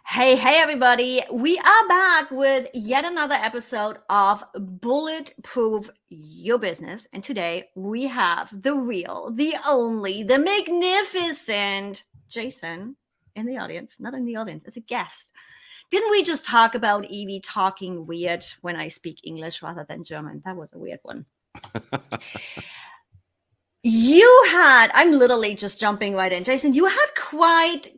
Hey, everybody. We are back with yet another episode of Bulletproof Your Business. And today we have the real, the only, the magnificent Jason in the audience. Not in the audience, as a guest. Didn't we just talk about Evie talking weird when I speak English rather than German? That was a weird one. I'm literally just jumping right in. Jason, you had quite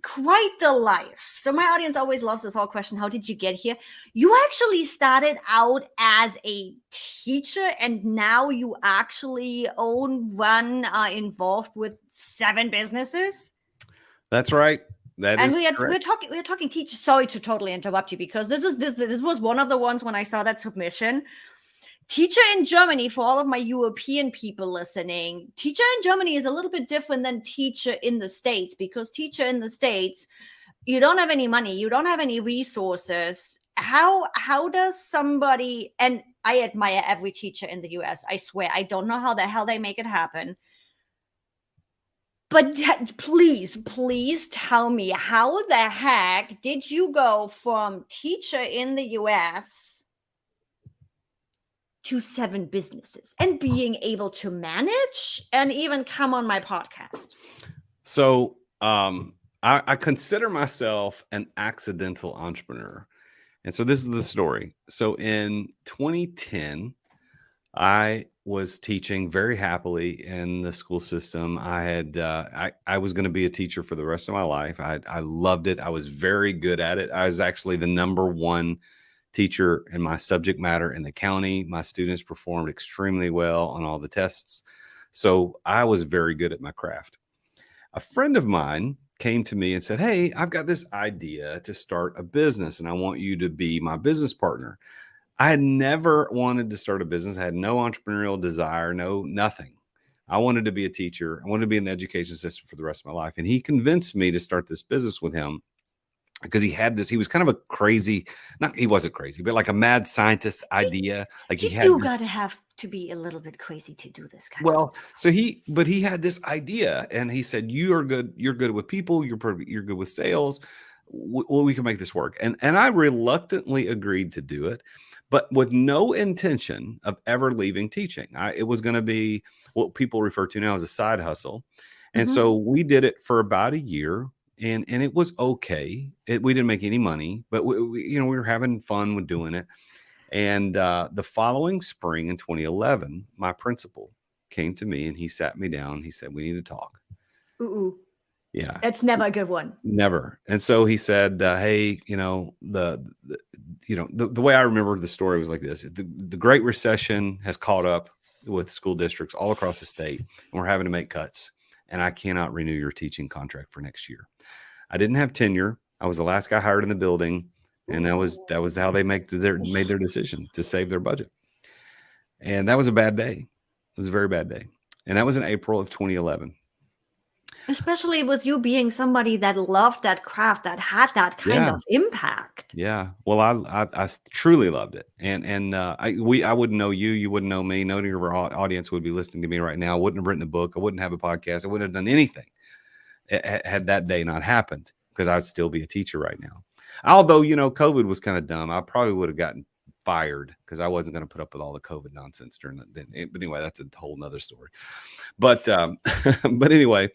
the life. So my audience always loves this whole question, how did you get here? You actually started out as a teacher and now you actually run, involved with 7 businesses. That's right. That And is we're correct. talking teacher. Sorry to totally interrupt you because this was one of the ones when I saw that submission. Teacher in Germany, for all of my European people listening, teacher in Germany is a little bit different than teacher in the States, because teacher in the States, you don't have any money, you don't have any resources. How does somebody, and I admire every teacher in the US, I swear, I don't know how the hell they make it happen. But please tell me, how the heck did you go from teacher in the US to 7 businesses and being able to manage and even come on my podcast? So I consider myself an accidental entrepreneur. And so this is the story. So in 2010, I was teaching very happily in the school system. I was going to be a teacher for the rest of my life. I loved it. I was very good at it. I was actually the #1 teacher in my subject matter in the county. My students performed extremely well on all the tests. So I was very good at my craft. A friend of mine came to me and said, "Hey, I've got this idea to start a business and I want you to be my business partner." I had never wanted to start a business. I had no entrepreneurial desire, nothing. I wanted to be a teacher. I wanted to be in the education system for the rest of my life. And he convinced me to start this business with him because he was kind of a crazy, not, he wasn't crazy, but like a mad scientist idea. Like he You had do this, gotta have to be a little bit crazy to do this kind of well, stuff. so he had this idea and he said, you're good with people. You're good with sales. Well, we can make this work. And I reluctantly agreed to do it, but with no intention of ever leaving teaching. It was going to be what people refer to now as a side hustle. And Mhm. so we did it for about a year and it was okay. We didn't make any money, but we were having fun with doing it. And the following spring in 2011, my principal came to me and he sat me down. He said, "We need to talk." Ooh. Yeah, That's never a good one. never. And so he said, "Hey, the way I remember the story was like this: the Great Recession has caught up with school districts all across the state, and we're having to make cuts. And I cannot renew your teaching contract for next year." I didn't have tenure. I was the last guy hired in the building, and that was how they made their decision to save their budget. And that was a bad day. It was a very bad day. And that was in April of 2011. Especially with you being somebody that loved that craft, that had that kind Yeah. of impact. Yeah. Well, I truly loved it. And I wouldn't know you. You wouldn't know me. None of our audience would be listening to me right now. I wouldn't have written a book. I wouldn't have a podcast. I wouldn't have done anything had that day not happened, because I'd still be a teacher right now. Although, COVID was kind of dumb. I probably would have gotten fired because I wasn't going to put up with all the COVID nonsense during that. But anyway, that's a whole nother story. But but anyway,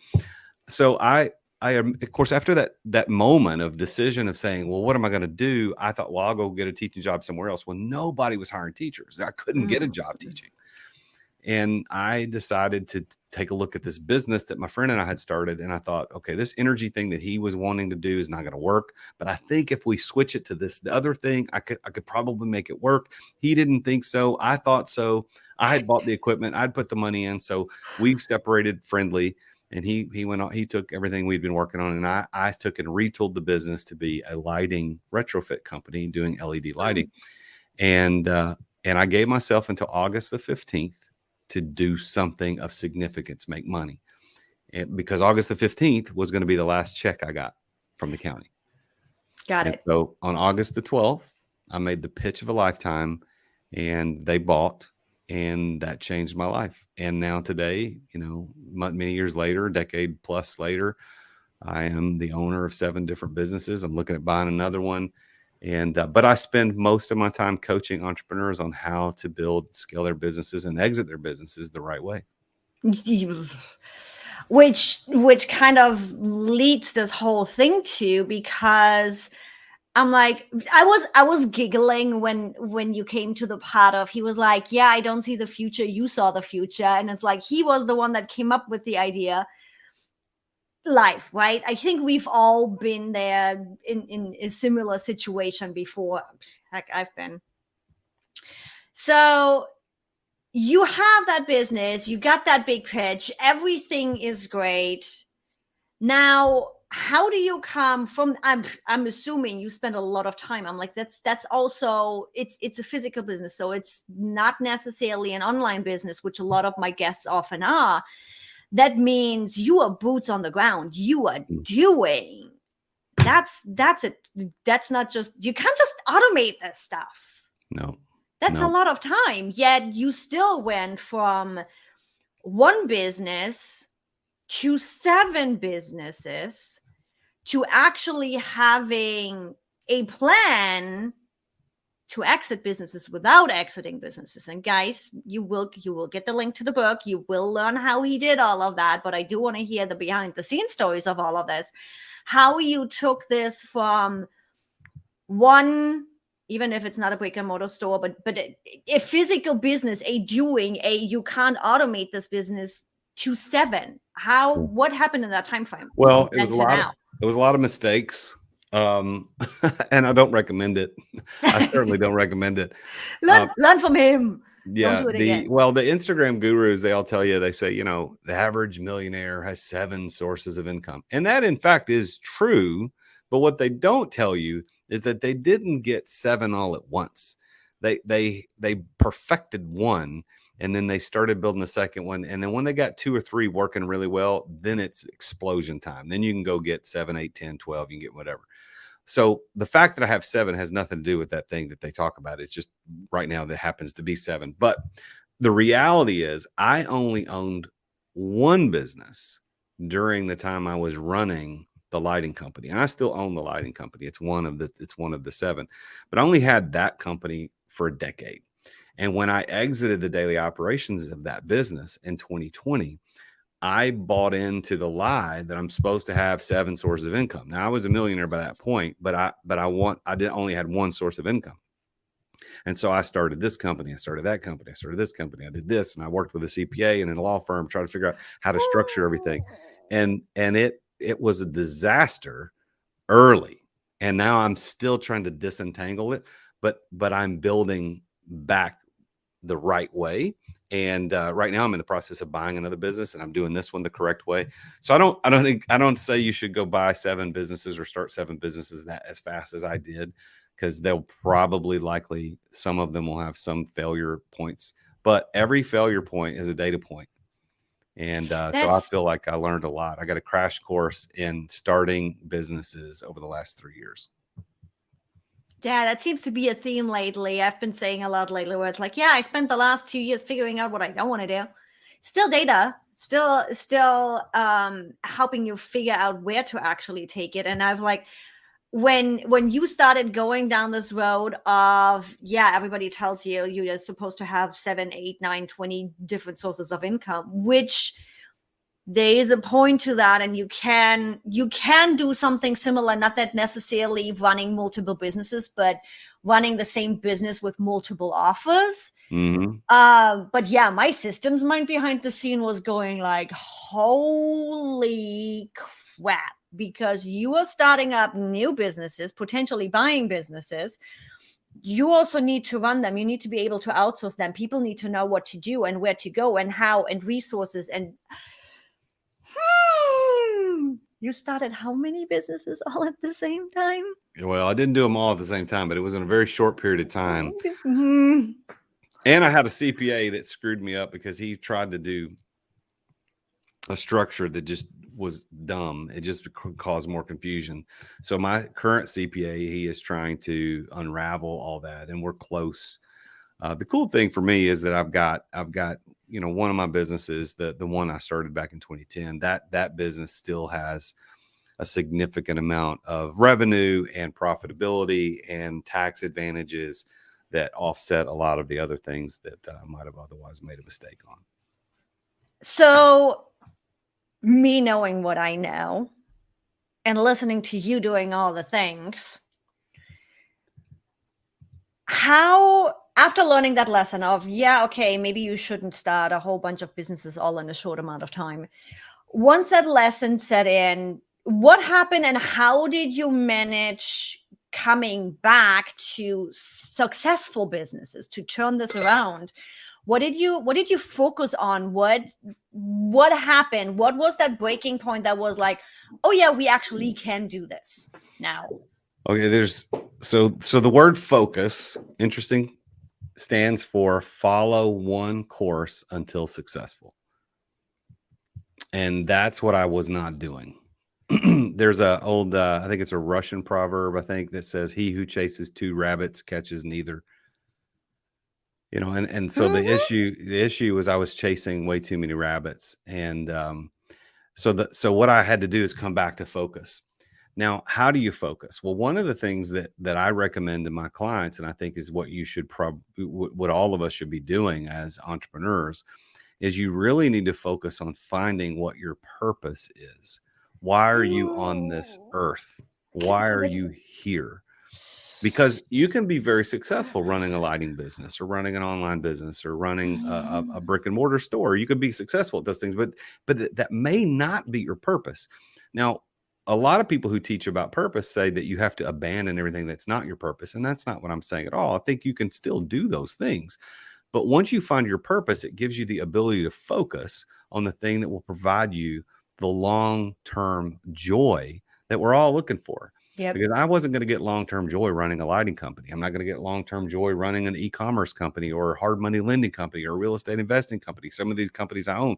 so I am, of course, after that moment of decision of saying, well, what am I going to do? I thought, well, I'll go get a teaching job somewhere else. Well, nobody was hiring teachers. I couldn't get a job teaching. And I decided to take a look at this business that my friend and I had started. And I thought, okay, this energy thing that he was wanting to do is not going to work. But I think if we switch it to the other thing, I could probably make it work. He didn't think so. I thought so. I had bought the equipment. I'd put the money in. So we separated friendly. And he went on, he took everything we'd been working on, and I took and retooled the business to be a lighting retrofit company doing LED lighting. And I gave myself until August the 15th to do something of significance, make money. And because August the 15th was going to be the last check I got from the county. Got And it. so on August the 12th, I made the pitch of a lifetime, and they bought, and that changed my life. And now today, many years later, a decade plus later, I am the owner of 7 different businesses. I'm looking at buying another one. And, but I spend most of my time coaching entrepreneurs on how to build, scale their businesses and exit their businesses the right way. Which kind of leads this whole thing to, because I'm like, I was giggling when you came to the part of, he was like, yeah, I don't see the future, you saw the future. And it's like, he was the one that came up with the idea. Life, right? I think we've all been there in a similar situation before. Heck, I've been. So you have that business, you got that big pitch, everything is great. Now, how do you come from, I'm assuming you spend a lot of time. I'm like, that's also, it's a physical business, so it's not necessarily an online business, which a lot of my guests often are. That means you are boots on the ground. You are doing. That's it. That's not just, you can't just automate this stuff. No. That's a lot of time. Yet you still went from one business to 7 businesses to actually having a plan to exit businesses without exiting businesses. And guys, you will get the link to the book. You will learn how he did all of that. But I do want to hear the behind the scenes stories of all of this. How you took this from one, even if it's not a brick and mortar store, but a physical business, you can't automate this business, to 7. What happened in that time frame? Well, it was a lot of mistakes. And I don't recommend it. I certainly don't recommend it. Learn from him. Yeah. Don't do it again. Well, the Instagram gurus, they all tell you, they say, the average millionaire has 7 sources of income. And that in fact is true. But what they don't tell you is that they didn't get 7 all at once. They perfected one, and then they started building the second one. And then when they got 2 or 3 working really well, then it's explosion time. Then you can go get 7, 8, 10, 12, you can get whatever. So the fact that I have 7 has nothing to do with that thing that they talk about. It's just right now that happens to be 7. But the reality is I only owned one business during the time I was running the lighting company. And I still own the lighting company. It's one of the 7. But I only had that company for a decade. And when I exited the daily operations of that business in 2020, I bought into the lie that I'm supposed to have 7 sources of income. Now I was a millionaire by that point, but I didn't only had one source of income. And so I started this company, I started that company, I started this company, I did this, and I worked with a CPA and in a law firm, trying to figure out how to structure everything. And it was a disaster early. And now I'm still trying to disentangle it, but I'm building back the right way. And right now I'm in the process of buying another business, and I'm doing this one the correct way. So I don't say you should go buy 7 businesses or start 7 businesses that as fast as I did, because they'll likely some of them will have some failure points, but every failure point is a data point. And so I feel like I learned a lot. I got a crash course in starting businesses over the last 3 years. Yeah, that seems to be a theme lately. I've been saying a lot lately where it's like, yeah, I spent the last 2 years figuring out what I don't want to do. Still data, still helping you figure out where to actually take it. And I've like, when you started going down this road of, yeah, everybody tells you you're supposed to have 7, 8, 9, 20 different sources of income, which there is a point to that, and you can do something similar, not that necessarily running multiple businesses, but running the same business with multiple offers. Mm-hmm. But yeah, my systems mind behind the scene was going like, holy crap, because you are starting up new businesses, potentially buying businesses. You also need to run them. You need to be able to outsource them. People need to know what to do and where to go and how, and resources. And you started how many businesses all at the same time? Well, I didn't do them all at the same time, but it was in a very short period of time. Mm-hmm. And I had a CPA that screwed me up because he tried to do a structure that just was dumb. It just caused more confusion. So my current CPA, he is trying to unravel all that, and we're close. The cool thing for me is that I've got one of my businesses, the one I started back in 2010, that business still has a significant amount of revenue and profitability and tax advantages that offset a lot of the other things that I might have otherwise made a mistake on. So, me knowing what I know and listening to you doing all the things, how, after learning that lesson of, yeah, okay, maybe you shouldn't start a whole bunch of businesses all in a short amount of time, once that lesson set in, what happened and how did you manage coming back to successful businesses to turn this around? What did you focus on? What happened? What was that breaking point that was like, oh yeah, we actually can do this now? Okay, so the word focus, interesting, stands for follow one course until successful. And that's what I was not doing. There's a old, I think it's a Russian proverb, I think, that says, he who chases two rabbits catches neither. And so the issue was I was chasing way too many rabbits. And so what I had to do is come back to focus. Now, how do you focus? Well, one of the things that I recommend to my clients, and I think is what you should what all of us should be doing as entrepreneurs, is you really need to focus on finding what your purpose is. Why are you on this earth? Why are you here? Because you can be very successful running a lighting business or running an online business or running a brick and mortar store. You could be successful at those things, but that may not be your purpose. Now, a lot of people who teach about purpose say that you have to abandon everything that's not your purpose. And that's not what I'm saying at all. I think you can still do those things. But once you find your purpose, it gives you the ability to focus on the thing that will provide you the long-term joy that we're all looking for. Yep. Because I wasn't going to get long-term joy running a lighting company. I'm not going to get long-term joy running an e-commerce company or a hard money lending company or a real estate investing company. Some of these companies I own,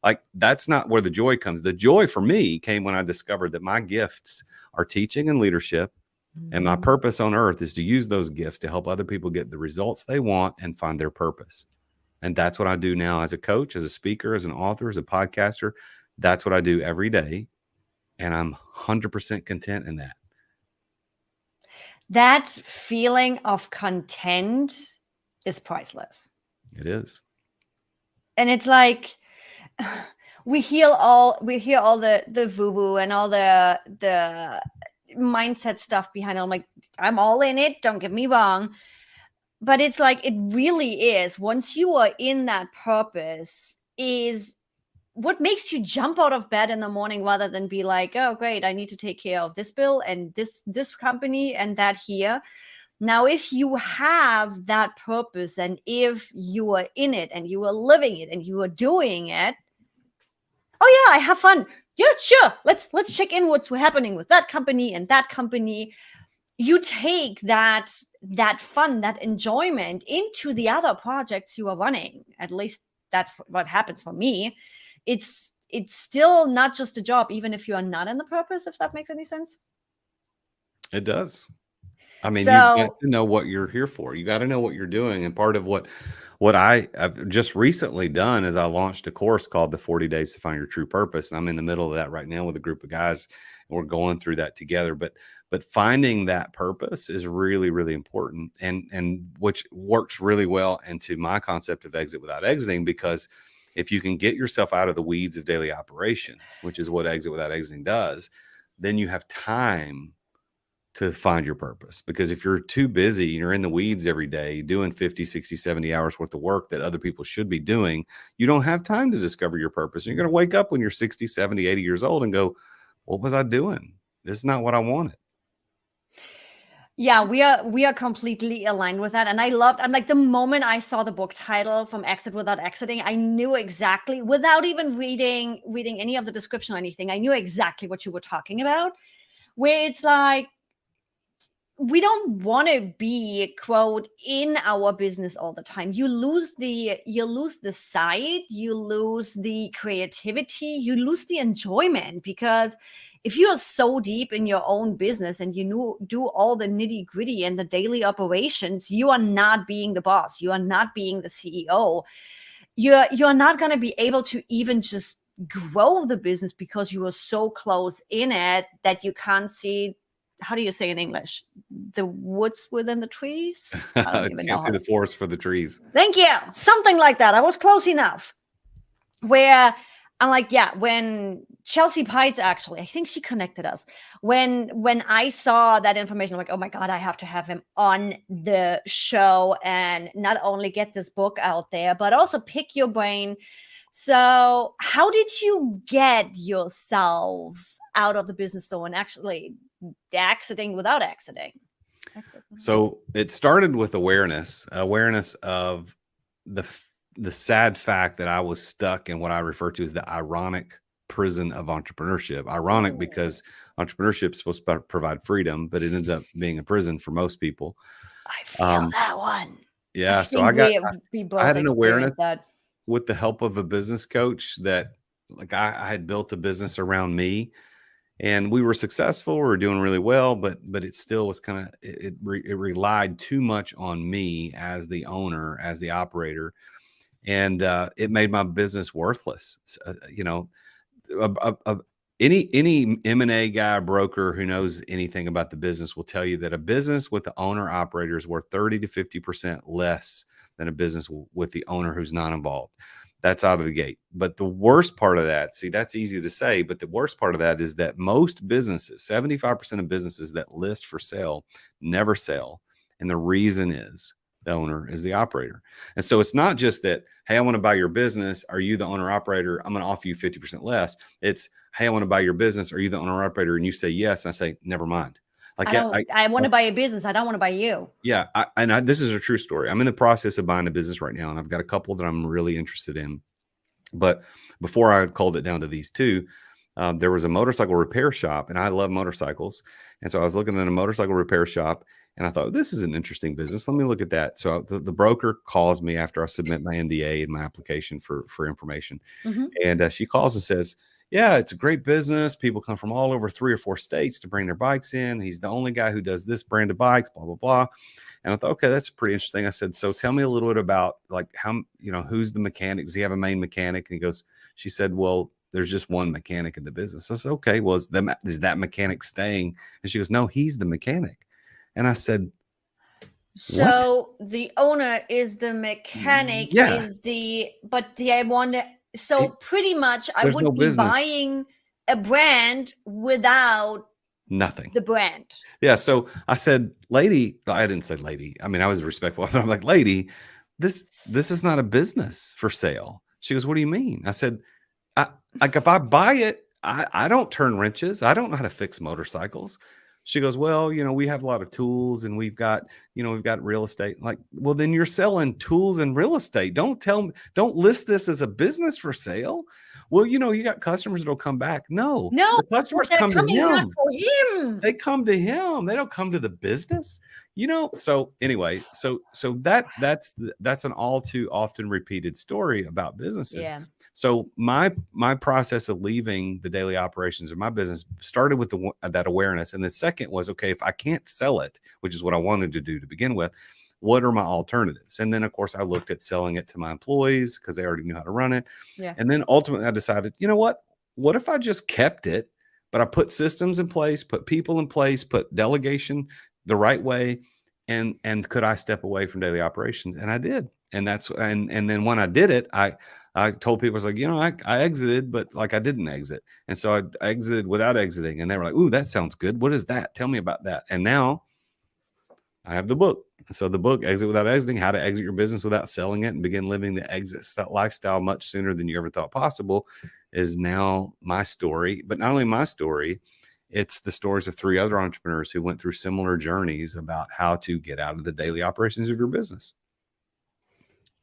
like, that's not where the joy comes. The joy for me came when I discovered that my gifts are teaching and leadership. And my purpose on earth is to use those gifts to help other people get the results they want and find their purpose. And that's what I do now as a coach, as a speaker, as an author, as a podcaster. That's what I do every day. And I'm 100% content in that. That feeling of content is priceless. It is. And it's like, we hear all the woo-woo and all the mindset stuff behind it. I'm like, I'm all in it, don't get me wrong. But it's like, it really is, once you are in that purpose, is what makes you jump out of bed in the morning rather than be like, oh, great, I need to take care of this bill and this company and that here. Now, if you have that purpose and if you are in it and you are living it and you are doing it, oh yeah, I have fun. Yeah, sure. Let's check in what's happening with that company and that company. You take that fun, that enjoyment into the other projects you are running. At least that's what happens for me. It's still not just a job, even if you are not in the purpose, if that makes any sense. It does. I mean, you've got to know what you're here for. You got to know what you're doing. And part of what I've just recently done is I launched a course called the 40 Days to Find Your True Purpose. And I'm in the middle of that right now with a group of guys. And we're going through that together. But finding that purpose is really, really important. And which works really well into my concept of exit without exiting, because if you can get yourself out of the weeds of daily operation, which is what exit without exiting does, then you have time to find your purpose. Because if you're too busy, you're in the weeds every day doing 50, 60, 70 hours worth of work that other people should be doing, you don't have time to discover your purpose. And you're going to wake up when you're 60, 70, 80 years old and go, what was I doing? This is not what I wanted. Yeah, we are completely aligned with that. And I'm like, the moment I saw the book title From Exit Without Exiting, I knew exactly, without even reading any of the description or anything, I knew exactly what you were talking about, where it's like, we don't want to be, quote, in our business all the time. You lose the sight, you lose the creativity, you lose the enjoyment, because if you are so deep in your own business and you do all the nitty gritty and the daily operations, you are not being the boss. You are not being the CEO. You're not going to be able to even just grow the business because you are so close in it that you can't see, how do you say in English, the woods within the trees? I don't even Can't know see the forest for the trees. Thank you. Something like that. I was close enough. Where I'm like, yeah, when Chelsea Pites, actually, I think she connected us. When I saw that information, I'm like, oh my God, I have to have him on the show and not only get this book out there, but also pick your brain. So how did you get yourself out of the business though and actually exiting without exiting? So it started with awareness of the sad fact that I was stuck in what I refer to as the ironic prison of entrepreneurship. Ironic because entrepreneurship is supposed to provide freedom, but it ends up being a prison for most people. I feel that one. Yeah. So we both had an awareness that with the help of a business coach that like I had built a business around me. And we were successful. We were doing really well, but it still was kind of it relied too much on me as the owner, as the operator, and it made my business worthless. You know, any M&A guy, broker who knows anything about the business will tell you that a business with the owner operator is worth 30 to 50% less than a business with the owner who's not involved. That's out of the gate. But the worst part of that, see, that's easy to say, but the worst part of that is that most businesses, 75% of businesses that list for sale never sell. And the reason is the owner is the operator. And so it's not just that, hey, I want to buy your business. Are you the owner operator? I'm going to offer you 50% less. It's, hey, I want to buy your business. Are you the owner operator? And you say yes. And I say, never mind. Like I want to buy a business. I don't want to buy you. Yeah. This is a true story. I'm in the process of buying a business right now, and I've got a couple that I'm really interested in. But before I culled it down to these two, there was a motorcycle repair shop, and I love motorcycles. And so I was looking at a motorcycle repair shop, and I thought, this is an interesting business. Let me look at that. So the broker calls me after I submit my NDA and my application for information. Mm-hmm. And she calls and says, yeah, it's a great business. People come from all over 3 or 4 states to bring their bikes in. He's the only guy who does this brand of bikes, blah, blah, blah. And I thought, okay, that's pretty interesting. I said, so tell me a little bit about like how, who's the mechanic? Does he have a main mechanic? And she said, well, there's just one mechanic in the business. I said, okay, well, is that mechanic staying? And she goes, no, he's the mechanic. And I said, so what? The owner is the mechanic, yeah. So pretty much I would be buying a brand without nothing. The brand. Yeah. So I said, lady, I didn't say lady. I mean, I was respectful. But I'm like, lady, this is not a business for sale. She goes, what do you mean? I said, if I buy it, I don't turn wrenches. I don't know how to fix motorcycles. She goes, well, we have a lot of tools and we've got real estate. I'm like, well, then you're selling tools and real estate. Don't list this as a business for sale. Well, you got customers that'll come back. No, the customers come to him. For him. They come to him. They don't come to the business. So anyway, so that's an all too often repeated story about businesses. Yeah. So my process of leaving the daily operations of my business started with that awareness. And the second was, okay, if I can't sell it, which is what I wanted to do to begin with, what are my alternatives? And then of course I looked at selling it to my employees because they already knew how to run it. Yeah. And then ultimately I decided, what if I just kept it, but I put systems in place, put people in place, put delegation the right way. And could I step away from daily operations? And I did. And and then when I did it, I told people, I was like, I exited, but like I didn't exit. And so I exited without exiting. And they were like, ooh, that sounds good. What is that? Tell me about that. And now I have the book. So the book, Exit Without Exiting, How to Exit Your Business Without Selling It and Begin Living the Exit Lifestyle Much Sooner Than You Ever Thought Possible, is now my story. But not only my story, it's the stories of 3 other entrepreneurs who went through similar journeys about how to get out of the daily operations of your business.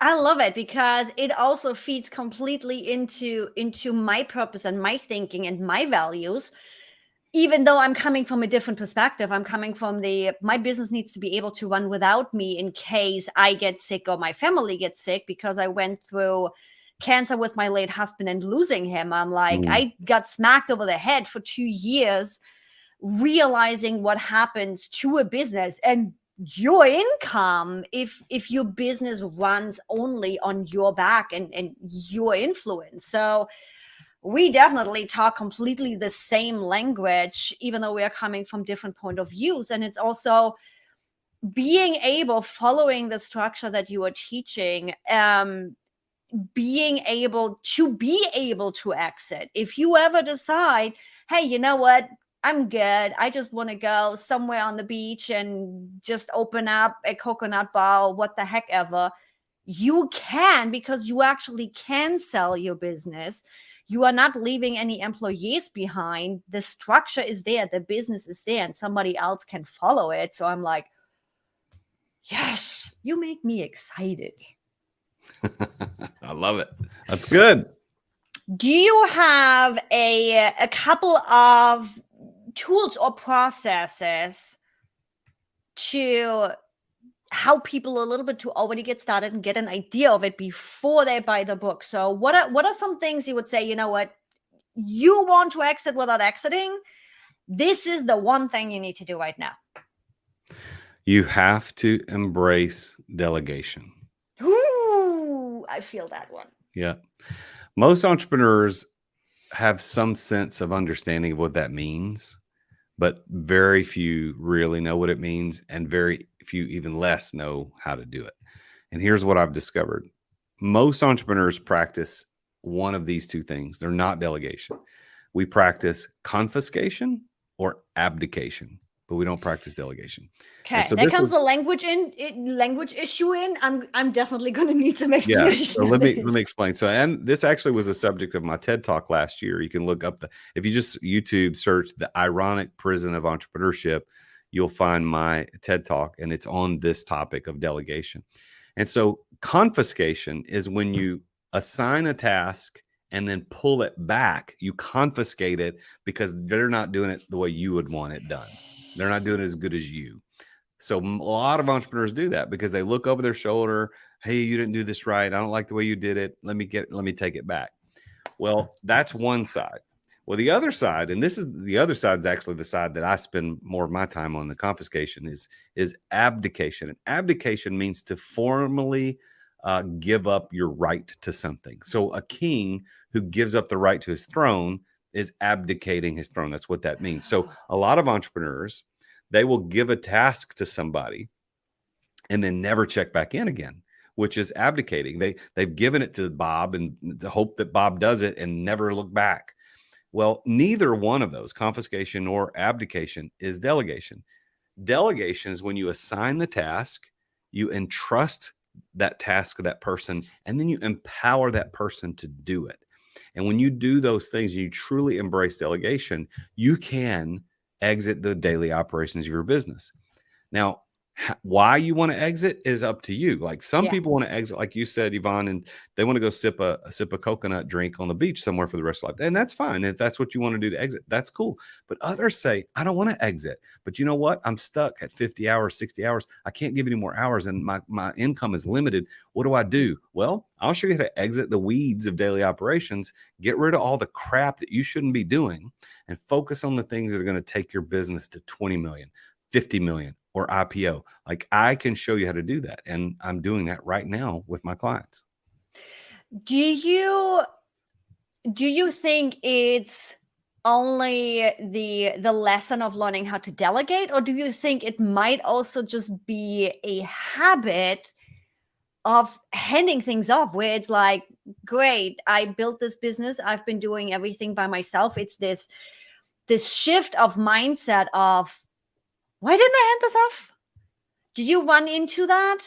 I love it because it also feeds completely into my purpose and my thinking and my values. Even though I'm coming from a different perspective, I'm coming from my business needs to be able to run without me in case I get sick or my family gets sick, because I went through cancer with my late husband and losing him. I'm like, I got smacked over the head for 2 years, realizing what happens to a business and your income if your business runs only on your back and your influence. So we definitely talk completely the same language, even though we are coming from different point of views. And it's also being able, following the structure that you are teaching, being able to exit. If you ever decide, hey, you know what, I'm good, I just want to go somewhere on the beach and just open up a coconut bar, what the heck ever, you can, because you actually can sell your business. You are not leaving any employees behind. The structure is there, the business is there, and somebody else can follow it. So I'm like, yes, you make me excited. I love it. That's good. Do you have a couple of tools or processes to help people a little bit to already get started and get an idea of it before they buy the book? So what are some things you would say, you know what, you want to exit without exiting? This is the one thing you need to do right now. You have to embrace delegation. Ooh, I feel that one. Yeah. Most entrepreneurs have some sense of understanding of what that means, but very few really know what it means, and very few, even less, know how to do it. And here's what I've discovered. Most entrepreneurs practice one of these two things. They're not delegation. We practice confiscation or abdication, but we don't practice delegation. Okay, so there comes the language issue in. I'm definitely going to need some explanation. Yeah, so let me explain. So, and this actually was a subject of my TED Talk last year. You can look up if you just YouTube search the ironic prison of entrepreneurship, you'll find my TED Talk, and it's on this topic of delegation. And so confiscation is when you assign a task and then pull it back. You confiscate it because they're not doing it the way you would want it done. They're not doing it as good as you. So a lot of entrepreneurs do that because they look over their shoulder. Hey, you didn't do this right. I don't like the way you did it. Let me take it back. Well, that's one side. Well, the other side, and the other side is actually the side that I spend more of my time on, the confiscation, is abdication. And abdication means to formally give up your right to something. So a king who gives up the right to his throne is abdicating his throne. That's what that means. So a lot of entrepreneurs, they will give a task to somebody and then never check back in again, which is abdicating. They've given it to Bob and the hope that Bob does it and never look back. Well, neither one of those, confiscation or abdication, is delegation. Delegation is when you assign the task, you entrust that task to that person, and then you empower that person to do it. And when you do those things, you truly embrace delegation, you can exit the daily operations of your business. Now, why you want to exit is up to you. Like some people want to exit, like you said, Yvonne, and they want to go sip a coconut drink on the beach somewhere for the rest of life. And that's fine. If that's what you want to do to exit, that's cool. But others say, I don't want to exit. But you know what? I'm stuck at 50 hours, 60 hours. I can't give any more hours and my income is limited. What do I do? Well, I'll show you how to exit the weeds of daily operations, get rid of all the crap that you shouldn't be doing, and focus on the things that are going to take your business to 20 million, 50 million, or IPO. Like I can show you how to do that. And I'm doing that right now with my clients. Do you think it's only the lesson of learning how to delegate, or do you think it might also just be a habit of handing things off where it's like, great, I built this business, I've been doing everything by myself. It's this shift of mindset of, why didn't I hand this off? Do you run into that?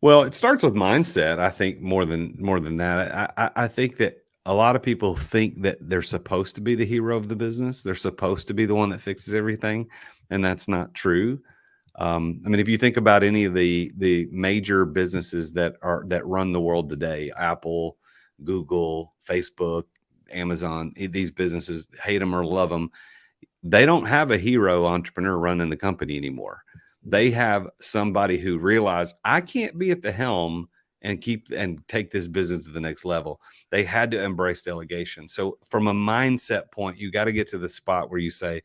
Well, it starts with mindset. I think more than that. I think that a lot of people think that they're supposed to be the hero of the business. They're supposed to be the one that fixes everything, and that's not true. I mean, if you think about any of the major businesses that run the world today, Apple, Google, Facebook, Amazon, these businesses, hate them or love them, they don't have a hero entrepreneur running the company anymore. They have somebody who realized, I can't be at the helm and take this business to the next level. They had to embrace delegation. So from a mindset point, you got to get to the spot where you say,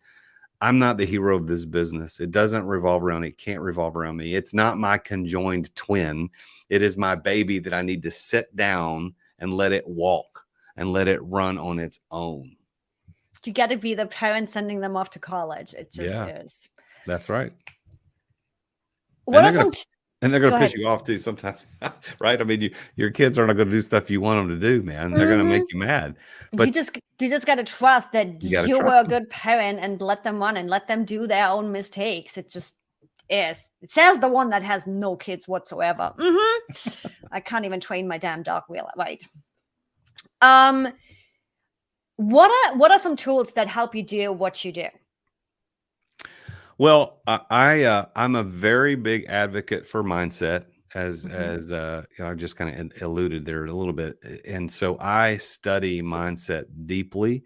I'm not the hero of this business. It doesn't revolve around me. It can't revolve around me. It's not my conjoined twin. It is my baby that I need to sit down and let it walk. and let it run on its own. You got to be the parent sending them off to college. It just Yeah, is. that's right. What And are they're gonna some? and they're gonna Go piss ahead. you off too sometimes, right? I mean, your kids aren't gonna do stuff you want them to do, man. They're gonna make Mhm. you mad, You but just you just got to trust that you got to you trust were a them. good parent and let them run and let them do their own mistakes. It just is. It says the one that has no kids whatsoever. I can't even train my damn dog wheel right. Um, what are some tools that help you do what you do? Well, I'm a very big advocate for mindset, Mhm. I just kind of alluded there a little bit, and so I study mindset deeply.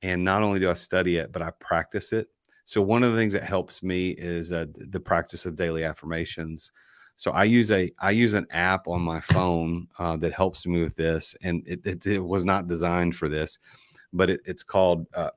And not only do I study it, but I practice it. So one of the things that helps me is the practice of daily affirmations. So I use an app on my phone that helps me with this, and it was not designed for this, but it's called I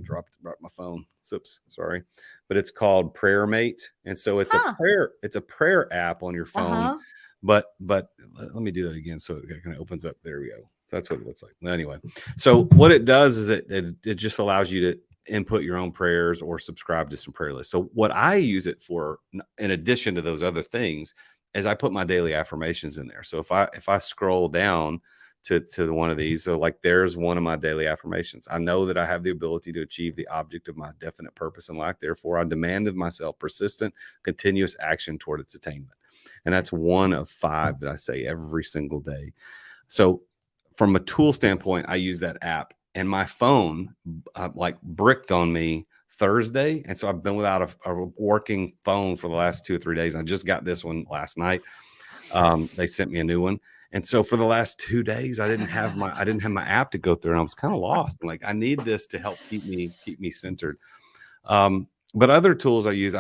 dropped my phone. Oops, sorry, but it's called Prayer Mate, and so Huh. it's a prayer app on your phone. Uh-huh. But let me do that again so it kind of opens up. There we go. So that's what it looks like. Anyway, so what it does is it just allows you to input your own prayers or subscribe to some prayer lists. So what I use it for, in addition to those other things, is I put my daily affirmations in there. So if I scroll down to one of these, so like there's one of my daily affirmations. I know that I have the ability to achieve the object of my definite purpose in life. Therefore, I demand of myself persistent, continuous action toward its attainment. And that's one of 5 that I say every single day. So from a tool standpoint, I use that app, and my phone like bricked on me Thursday. And so I've been without a working phone for the last 2 or 3 days. I just got this one last night. They sent me a new one. And so for the last 2 days, I didn't have my app to go through, and I was kind of lost. I'm like, I need this to help keep me centered. But other tools I use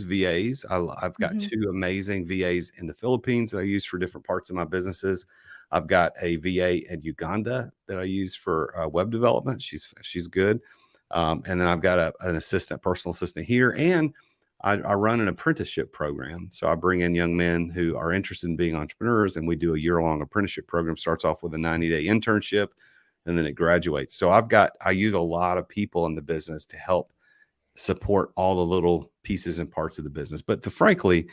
VAs. I've got Mhm. 2 amazing VAs in the Philippines that I use for different parts of my businesses. I've got a VA in Uganda that I use for web development. She's good. And then I've got an personal assistant here, and I run an apprenticeship program. So I bring in young men who are interested in being entrepreneurs, and we do a year-long apprenticeship program. Starts off with a 90-day internship, and then it graduates. So I use a lot of people in the business to help support all the little pieces and parts of the business. But frankly,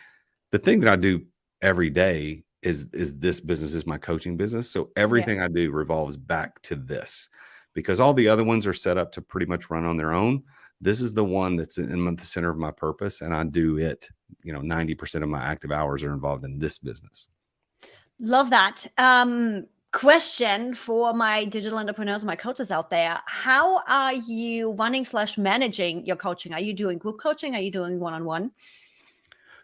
the thing that I do every day is this business is my coaching business. So Yeah. everything I do revolves back to this, because all the other ones are set up to pretty much run on their own. This is the one that's in the center of my purpose, and I do it. 90% of my active hours are involved in this business. Love that. Question for my digital entrepreneurs, my coaches out there. How are you running/managing your coaching? Are you doing group coaching? Are you doing one-on-one?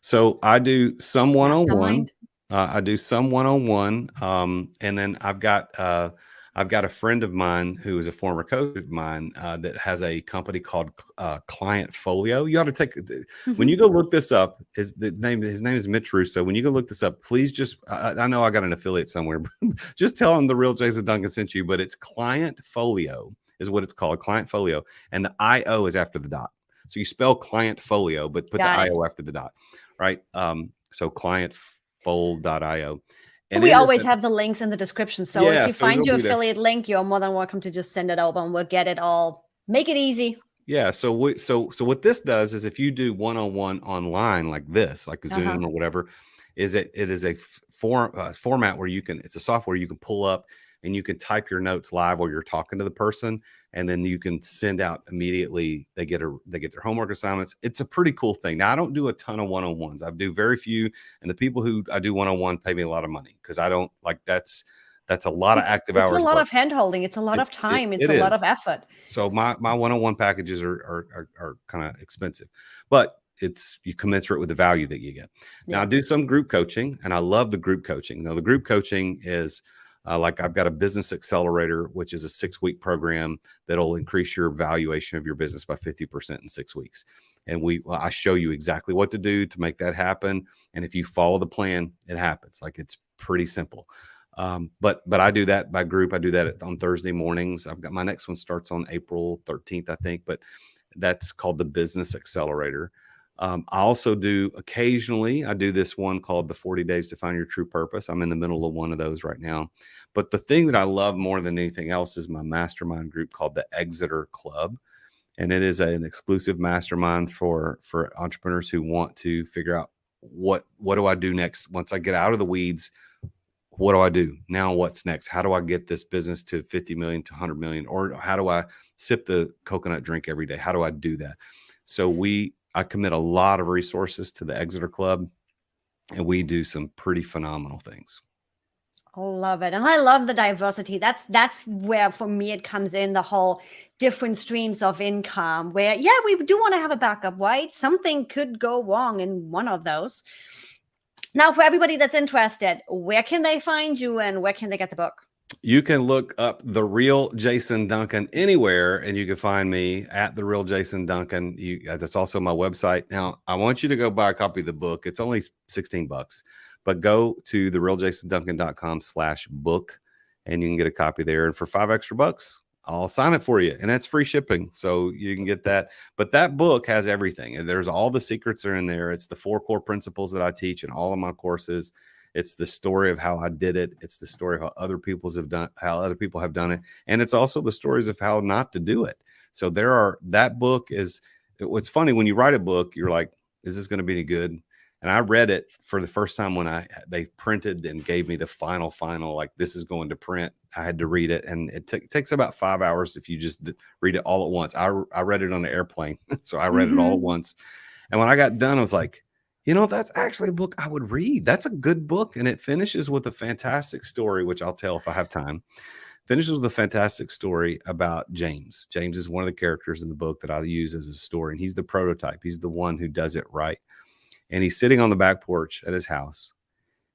So I do some one-on-one. Mastermind? I do some one-on-one, and then I've got a friend of mine who is a former coach of mine that has a company called Client Folio. You ought to when Mhm. you go look this up. His name is Mitch Russo. When you go look this up, please just I know I got an affiliate somewhere. Just tell him the real Jason Duncan sent you. But it's Client Folio is what it's called, Client Folio, and the IO is after the dot. So you spell Client Folio, but put the Got it. IO after the dot. Right. So clientfold.io. And We it is always have the links in the description. So if yeah, you so find it'll your be there. affiliate link, you're more than welcome to just send it over and we'll get it all. Make it easy. Yeah. So what this does is if you do one-on-one online like this, like Uh-huh. Zoom or whatever, it is a format where it's a software you can pull up and you can type your notes live while you're talking to the person, and then you can send out immediately. They get their homework assignments. It's a pretty cool thing. Now I don't do a ton of one-on-ones. I do very few, and the people who I do one-on-one pay me a lot of money because I don't like that's a lot of active It's a hours lot work. of hand holding. It's a lot of time. It's It a lot is. of effort. So my one-on-one packages are kind of expensive, but you commensurate with the value that you get. Now I Yeah. do some group coaching, and I love the group coaching. Now the group coaching is like I've got a business accelerator, which is a 6-week program that'll increase your valuation of your business by 50% in 6 weeks. And I show you exactly what to do to make that happen. And if you follow the plan, it happens. Like it's pretty simple. But I do that by group. I do that on Thursday mornings. I've got my next one starts on April 13th, I think, but that's called the Business Accelerator. I also do occasionally, I do this one called the 40 Days to Find Your True Purpose. I'm in the middle of one of those right now. But the thing that I love more than anything else is my mastermind group called the Exeter Club. And it is an exclusive mastermind for entrepreneurs who want to figure out what do I do next once I get out of the weeds. What do I do now? What's next? How do I get this business to 50 million to 100 million? Or how do I sip the coconut drink every day? How do I do that? So I commit a lot of resources to the Exeter Club, and we do some pretty phenomenal things. I love it. And I love the diversity. That's where for me it comes in, the whole different streams of income where, yeah, we do want to have a backup, right? Something could go wrong in one of those. Now, for everybody that's interested, where can they find you and where can they get the book? You can look up The Real Jason Duncan anywhere, and you can find me at The Real Jason Duncan. That's also my website. Now, I want you to go buy a copy of the book. It's only $16, but go to therealjasonduncan.com/book, and you can get a copy there. And for $5 extra, I'll sign it for you, and that's free shipping, so you can get that. But that book has everything, and there's all the secrets are in there. It's the 4 core principles that I teach in all of my courses. It's the story of how I did it. It's the story of how other people have done it, and it's also the stories of how not to do it. So that book is. What's funny when you write a book, you're like, is this going to be any good? And I read it for the first time when they printed and gave me the final, like, this is going to print. I had to read it, and it takes about 5 hours if you just read it all at once. I read it on an airplane, so I read it all at once. And when I got done, I was like, that's actually a book I would read. That's a good book. And it finishes with a fantastic story, which I'll tell if I have time. Finishes with a fantastic story about James. James is one of the characters in the book that I use as a story. And he's the prototype. He's the one who does it right. And he's sitting on the back porch at his house,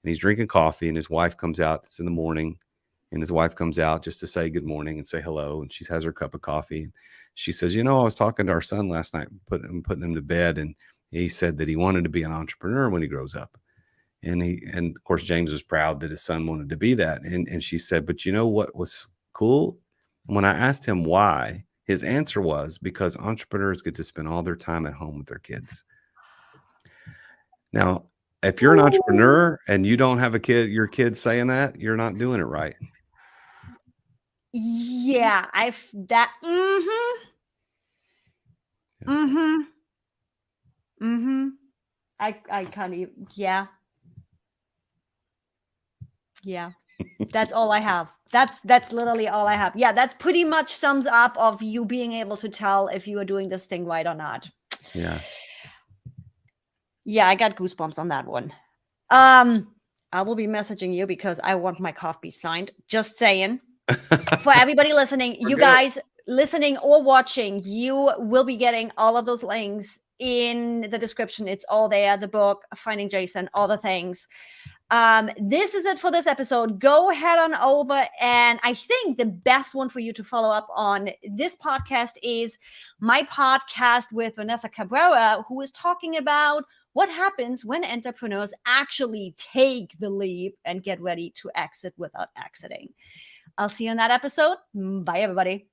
and he's drinking coffee, and his wife comes out. It's in the morning, and his wife comes out just to say good morning and say hello. And she has her cup of coffee. And she says, I was talking to our son last night, putting him to bed, and he said that he wanted to be an entrepreneur when he grows up. And of course, James was proud that his son wanted to be that. And she said, but what was cool? When I asked him why, his answer was because entrepreneurs get to spend all their time at home with their kids. Now, if you're an entrepreneur and you don't have your kids saying that, you're not doing it right. Yeah, I can't even. Yeah. That's all I have. That's literally all I have. Yeah, that's pretty much sums up of you being able to tell if you are doing this thing right or not. Yeah. Yeah, I got goosebumps on that one. I will be messaging you because I want my copy signed. Just saying. For everybody listening, guys listening or watching, you will be getting all of those links in the description. It's all there. The book, Finding Jason, all the things. This is it for this episode. Go head on over, and I think the best one for you to follow up on this podcast is my podcast with Vanessa Cabrera, who is talking about what happens when entrepreneurs actually take the leap and get ready to exit without exiting. I'll see you in that episode. Bye, everybody.